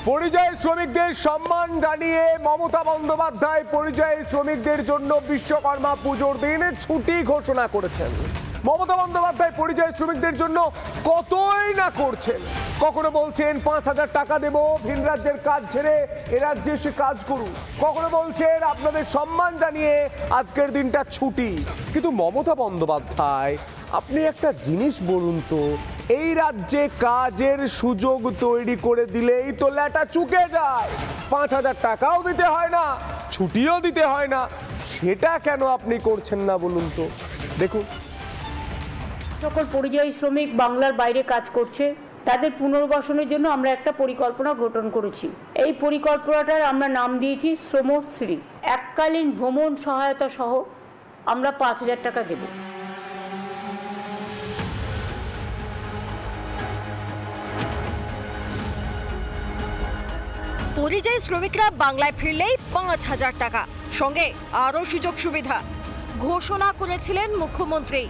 পরিযায়ী শ্রমিকদের সম্মান জানিয়ে মমতা বন্দ্যোপাধ্যায় পরিযায়ী শ্রমিকদের জন্য বিশ্বকর্মা পুজোর দিন ছুটি ঘোষণা করেছেন। মমতা বন্দ্যোপাধ্যায় পরিযায়ী শ্রমিকদের জন্য কতই না করছেন। কখনো বলছেন ৫,০০০ টাকা দেব, ভিন রাজ্যের কাজ ছেড়ে এ রাজ্যে এসে কাজ করুন। কখনো বলছেন আপনাদের সম্মান জানিয়ে আজকের দিনটা ছুটি। কিন্তু মমতা বন্দ্যোপাধ্যায়, আপনি একটা জিনিস বলুন তো, এই রাজ্যে কাজের সুযোগ তৈরি করে দিলেই তো ল্যাটা চুকে যায়। ৫,০০০ টাকাও দিতে হয় না, ছুটিও দিতে হয় না, সেটা কেন আপনি করছেন না বলুন তো? দেখুন, সকল পরিযায়ী শ্রমিক বাংলার বাইরে কাজ করছে, তাদের পুনর্বাসনের জন্য আমরা একটা পরিকল্পনা গঠন করেছি। এই পরিকল্পনাটার আমরা নাম দিয়েছি শ্রমশ্রী। এককালীন ভ্রমণ সহায়তা সহ আমরা ৫,০০০ টাকা দেব। পরিযায়ী শ্রমিকরা বাংলায় ফিরলেই ৫,০০০ টাকা, সঙ্গে আরও সুযোগ সুবিধা ঘোষণা করেছিলেন মুখ্যমন্ত্রী।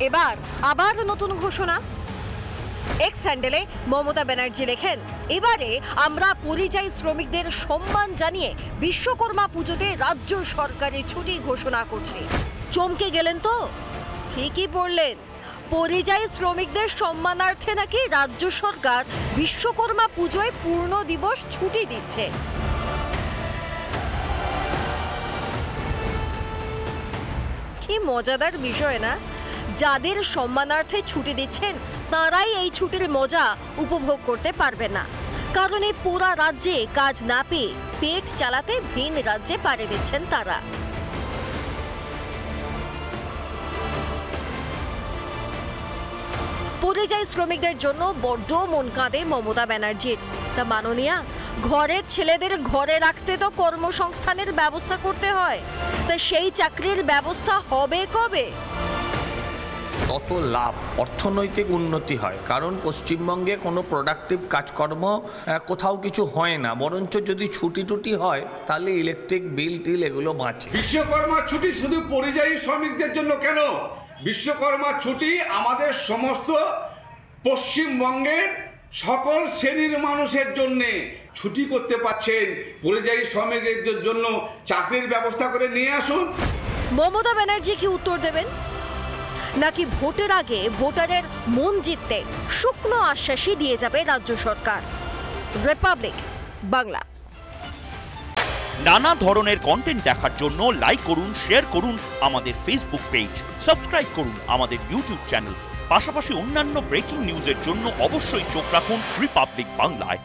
এবার আবার নতুন ঘোষণা। এক্স হ্যান্ডেলে মমতা ব্যানার্জি লেখেন, এবারে আমরা পরিযায়ী শ্রমিকদের সম্মান জানিয়ে বিশ্বকর্মা পুজোতে রাজ্য সরকারি ছুটি ঘোষণা করছি। চমকে গেলেন তো? ঠিকই পড়লেন, পরিযায়ী শ্রমিকদের সম্মানার্থে নাকি রাজ্য সরকার বিশ্বকর্মা পুজোয় পূর্ণ দিবস ছুটি দিচ্ছে। কি মজাদার বিষয় না? যাদের সম্মানার্থে ছুটি দিচ্ছেন তারাই এই ছুটির মজা উপভোগ করতে পারবে না, কারণ এই পুরা রাজ্যে কাজ না পেয়ে পেট চালাতে ভিন রাজ্যে পাড়ি দিচ্ছেন তারা। পরিযায়ী শ্রমিকদের জন্য বড্ড মন কাঁদে মমতা ব্যানার্জির। তা মাননীয়া, ঘরের ছেলেদের ঘরে রাখতে তো কর্মসংস্থানের ব্যবস্থা করতে হয়, তা সেই চাকরির ব্যবস্থা হবে কবে? তত লাভ, অর্থনৈতিক উন্নতি হয়, কারণ পশ্চিমবঙ্গে কোনো প্রোডাক্টিভ কাজকর্ম কোথাও কিছু হয় না, বরঞ্চ যদি ছুটি টুটি হয় তাহলে ইলেকট্রিক বিল টিল এগুলো বাঁচে। বিশ্বকর্মা ছুটি শুধু পরিযায়ী শ্রমিকদের জন্য কেন, বিশ্বকর্মা ছুটি আমাদের সমস্ত পশ্চিমবঙ্গের সকল শ্রেণীর মানুষের জন্যে ছুটি করতে পারছেন। পরিযায়ী শ্রমিকদের জন্য চাকরির ব্যবস্থা করে নিয়ে আসুন। মমতা ব্যানার্জি কি উত্তর দেবেন, নাকি ভোটের আগে ভোটারের মন জিততে শুকনো আশ্বাসই দিয়ে যাবে রাজ্য সরকার? রিপাবলিক বাংলা। নানা ধরনের কন্টেন্ট দেখার জন্য লাইক করুন, শেয়ার করুন আমাদের ফেসবুক পেজ, সাবস্ক্রাইব করুন আমাদের ইউটিউব চ্যানেল। পাশাপাশি অন্যান্য ব্রেকিং নিউজের জন্য অবশ্যই চোখ রাখুন রিপাবলিক বাংলায়।